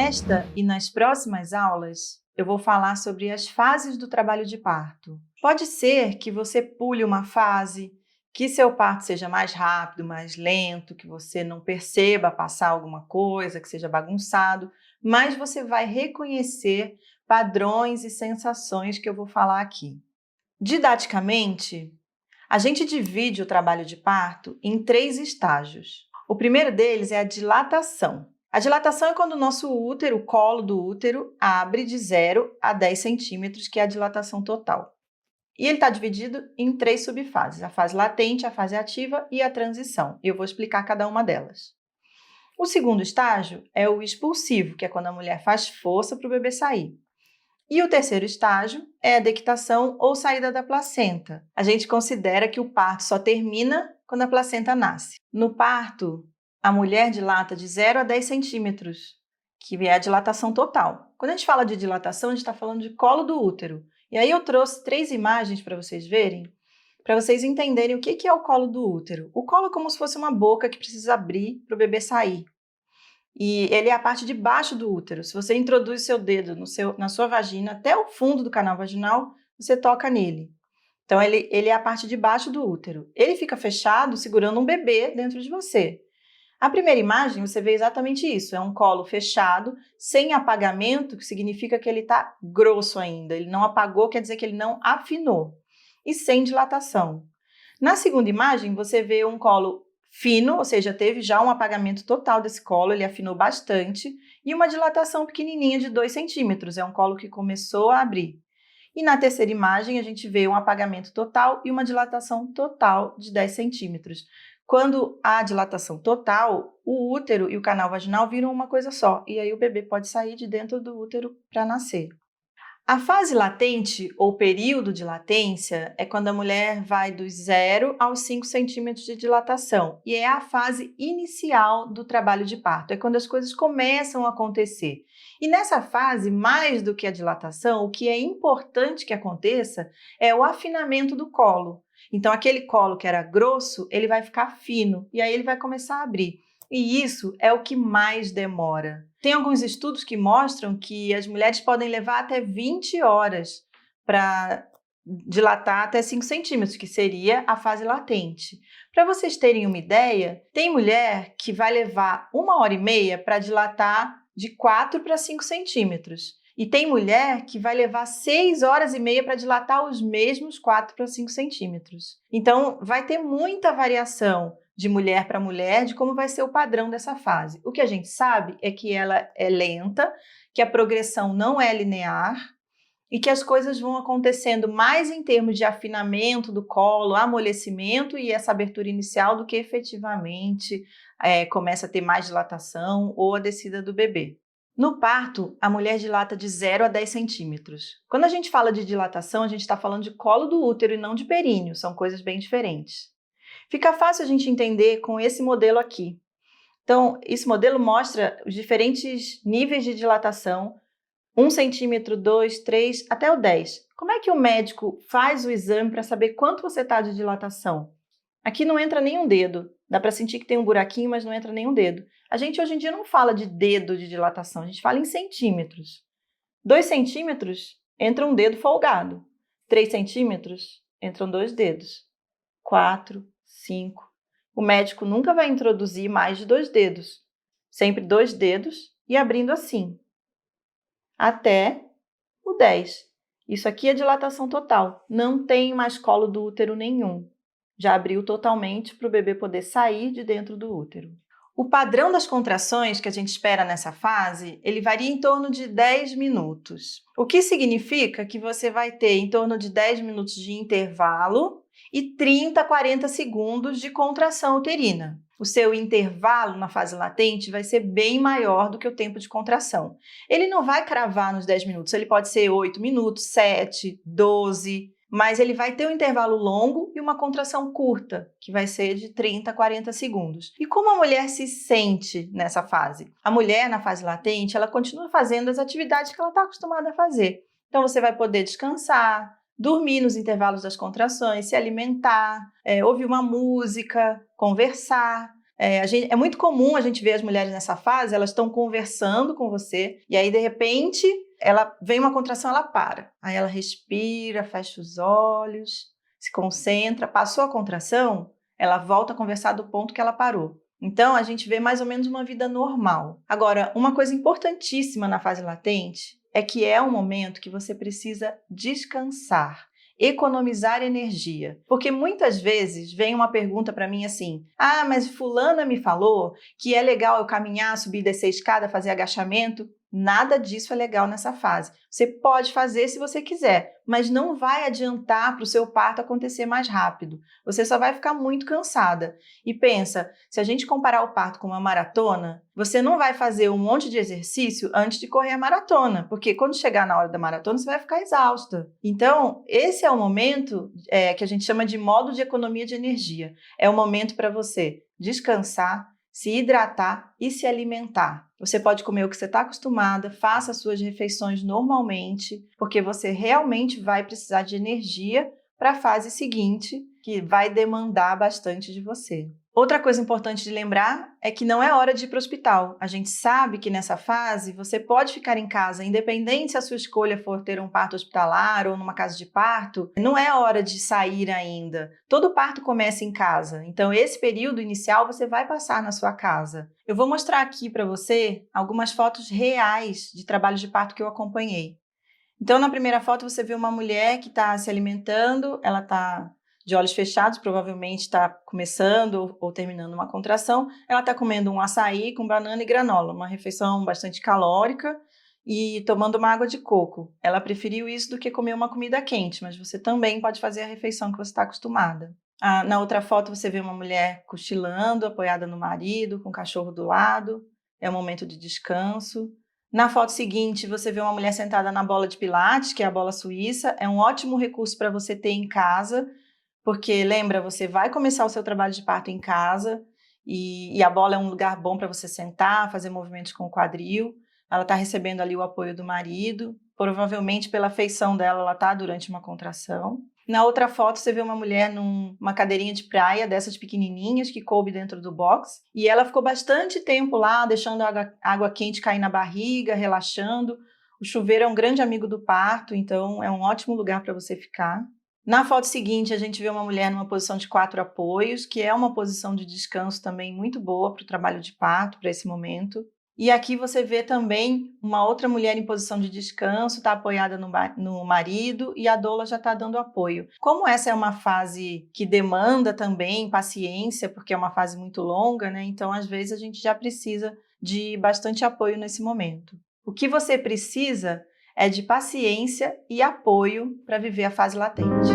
Nesta e nas próximas aulas, eu vou falar sobre as fases do trabalho de parto. Pode ser que você pule uma fase, que seu parto seja mais rápido, mais lento, que você não perceba passar alguma coisa, que seja bagunçado, mas você vai reconhecer padrões e sensações que eu vou falar aqui. Didaticamente, a gente divide o trabalho de parto em 3 estágios. O primeiro deles é a dilatação. A dilatação é quando o nosso útero, o colo do útero, abre de 0 a 10 centímetros, que é a dilatação total. E ele está dividido em 3 subfases, a fase latente, a fase ativa e a transição. E eu vou explicar cada uma delas. O segundo estágio é o expulsivo, que é quando a mulher faz força para o bebê sair. E o terceiro estágio é a dectação ou saída da placenta. A gente considera que o parto só termina quando a placenta nasce. No parto, a mulher dilata de 0 a 10 centímetros, que é a dilatação total. Quando a gente fala de dilatação, a gente está falando de colo do útero. E aí eu trouxe 3 imagens para vocês verem, para vocês entenderem o que é o colo do útero. O colo é como se fosse uma boca que precisa abrir para o bebê sair. E ele é a parte de baixo do útero. Se você introduz seu dedo na sua vagina até o fundo do canal vaginal, você toca nele. Então, ele é a parte de baixo do útero. Ele fica fechado, segurando um bebê dentro de você. A primeira imagem, você vê exatamente isso. É um colo fechado, sem apagamento, que significa que ele está grosso ainda. Ele não apagou, quer dizer que ele não afinou. E sem dilatação. Na segunda imagem, você vê um colo fino, ou seja, teve já um apagamento total desse colo, ele afinou bastante, e uma dilatação pequenininha de 2 centímetros. É um colo que começou a abrir. E na terceira imagem, a gente vê um apagamento total e uma dilatação total de 10 centímetros. Quando há dilatação total, o útero e o canal vaginal viram uma coisa só, e aí o bebê pode sair de dentro do útero para nascer. A fase latente, ou período de latência, é quando a mulher vai dos 0 aos 5 centímetros de dilatação, e é a fase inicial do trabalho de parto, é quando as coisas começam a acontecer. E nessa fase, mais do que a dilatação, o que é importante que aconteça é o afinamento do colo. Então, aquele colo que era grosso, ele vai ficar fino, e aí ele vai começar a abrir. E isso é o que mais demora. Tem alguns estudos que mostram que as mulheres podem levar até 20 horas para dilatar até 5 centímetros, que seria a fase latente. Para vocês terem uma ideia, tem mulher que vai levar 1h30 para dilatar de 4 para 5 centímetros. E tem mulher que vai levar 6h30 para dilatar os mesmos 4 para 5 centímetros. Então, vai ter muita variação de mulher para mulher, de como vai ser o padrão dessa fase. O que a gente sabe é que ela é lenta, que a progressão não é linear e que as coisas vão acontecendo mais em termos de afinamento do colo, amolecimento e essa abertura inicial do que efetivamente começa a ter mais dilatação ou a descida do bebê. No parto, a mulher dilata de 0 a 10 centímetros. Quando a gente fala de dilatação, a gente está falando de colo do útero e não de períneo, são coisas bem diferentes. Fica fácil a gente entender com esse modelo aqui. Então, esse modelo mostra os diferentes níveis de dilatação, 1 centímetro, 2, 3, até o 10. Como é que o médico faz o exame para saber quanto você está de dilatação? Aqui não entra nenhum dedo. Dá para sentir que tem um buraquinho, mas não entra nenhum dedo. A gente hoje em dia não fala de dedo de dilatação, a gente fala em centímetros. 2 centímetros, entra um dedo folgado. 3 centímetros, entram 2 dedos. 4, 5. O médico nunca vai introduzir mais de 2 dedos. Sempre 2 dedos e abrindo assim. Até o 10. Isso aqui é dilatação total. Não tem mais colo do útero nenhum. Já abriu totalmente para o bebê poder sair de dentro do útero. O padrão das contrações que a gente espera nessa fase, ele varia em torno de 10 minutos. O que significa que você vai ter em torno de 10 minutos de intervalo e 30 a 40 segundos de contração uterina. O seu intervalo na fase latente vai ser bem maior do que o tempo de contração. Ele não vai cravar nos 10 minutos, ele pode ser 8 minutos, 7, 12, mas ele vai ter um intervalo longo e uma contração curta, que vai ser de 30 a 40 segundos. E como a mulher se sente nessa fase? A mulher, na fase latente, ela continua fazendo as atividades que ela está acostumada a fazer. Então, você vai poder descansar, dormir nos intervalos das contrações, se alimentar, ouvir uma música, conversar. É muito comum a gente ver as mulheres nessa fase, elas estão conversando com você, e aí, de repente, vem uma contração, ela para. Aí ela respira, fecha os olhos, se concentra, passou a contração, ela volta a conversar do ponto que ela parou. Então, a gente vê mais ou menos uma vida normal. Agora, uma coisa importantíssima na fase latente é que é um momento que você precisa descansar, economizar energia. Porque muitas vezes vem uma pergunta para mim assim: ah, mas fulana me falou que é legal eu caminhar, subir, descer a escada, fazer agachamento. Nada disso é legal nessa fase. Você pode fazer se você quiser, mas não vai adiantar para o seu parto acontecer mais rápido. Você só vai ficar muito cansada. E pensa, se a gente comparar o parto com uma maratona, você não vai fazer um monte de exercício antes de correr a maratona, porque quando chegar na hora da maratona, você vai ficar exausta. Então, esse é o momento que a gente chama de modo de economia de energia. É o momento para você descansar, se hidratar e se alimentar. Você pode comer o que você está acostumada, faça as suas refeições normalmente, porque você realmente vai precisar de energia para a fase seguinte, que vai demandar bastante de você. Outra coisa importante de lembrar é que não é hora de ir para o hospital. A gente sabe que nessa fase você pode ficar em casa, independente se a sua escolha for ter um parto hospitalar ou numa casa de parto, não é hora de sair ainda. Todo parto começa em casa, então esse período inicial você vai passar na sua casa. Eu vou mostrar aqui para você algumas fotos reais de trabalho de parto que eu acompanhei. Então, na primeira foto você vê uma mulher que está se alimentando, ela está de olhos fechados, provavelmente está começando ou terminando uma contração. Ela está comendo um açaí com banana e granola, uma refeição bastante calórica, e tomando uma água de coco. Ela preferiu isso do que comer uma comida quente, mas você também pode fazer a refeição que você está acostumada. Na outra foto você vê uma mulher cochilando, apoiada no marido, com o cachorro do lado. É um momento de descanso. Na foto seguinte, você vê uma mulher sentada na bola de pilates, que é a bola suíça. É um ótimo recurso para você ter em casa, porque, lembra, você vai começar o seu trabalho de parto em casa e a bola é um lugar bom para você sentar, fazer movimentos com o quadril. Ela está recebendo ali o apoio do marido. Provavelmente, pela feição dela, ela está durante uma contração. Na outra foto, você vê uma mulher numa cadeirinha de praia, dessas pequenininhas, que coube dentro do box. E ela ficou bastante tempo lá, deixando a água quente cair na barriga, relaxando. O chuveiro é um grande amigo do parto, então é um ótimo lugar para você ficar. Na foto seguinte, a gente vê uma mulher numa posição de 4 apoios, que é uma posição de descanso também muito boa para o trabalho de parto, para esse momento. E aqui você vê também uma outra mulher em posição de descanso, está apoiada no marido e a doula já está dando apoio. Como essa é uma fase que demanda também paciência, porque é uma fase muito longa, né? Então, às vezes, a gente já precisa de bastante apoio nesse momento. O que você precisa é de paciência e apoio para viver a fase latente.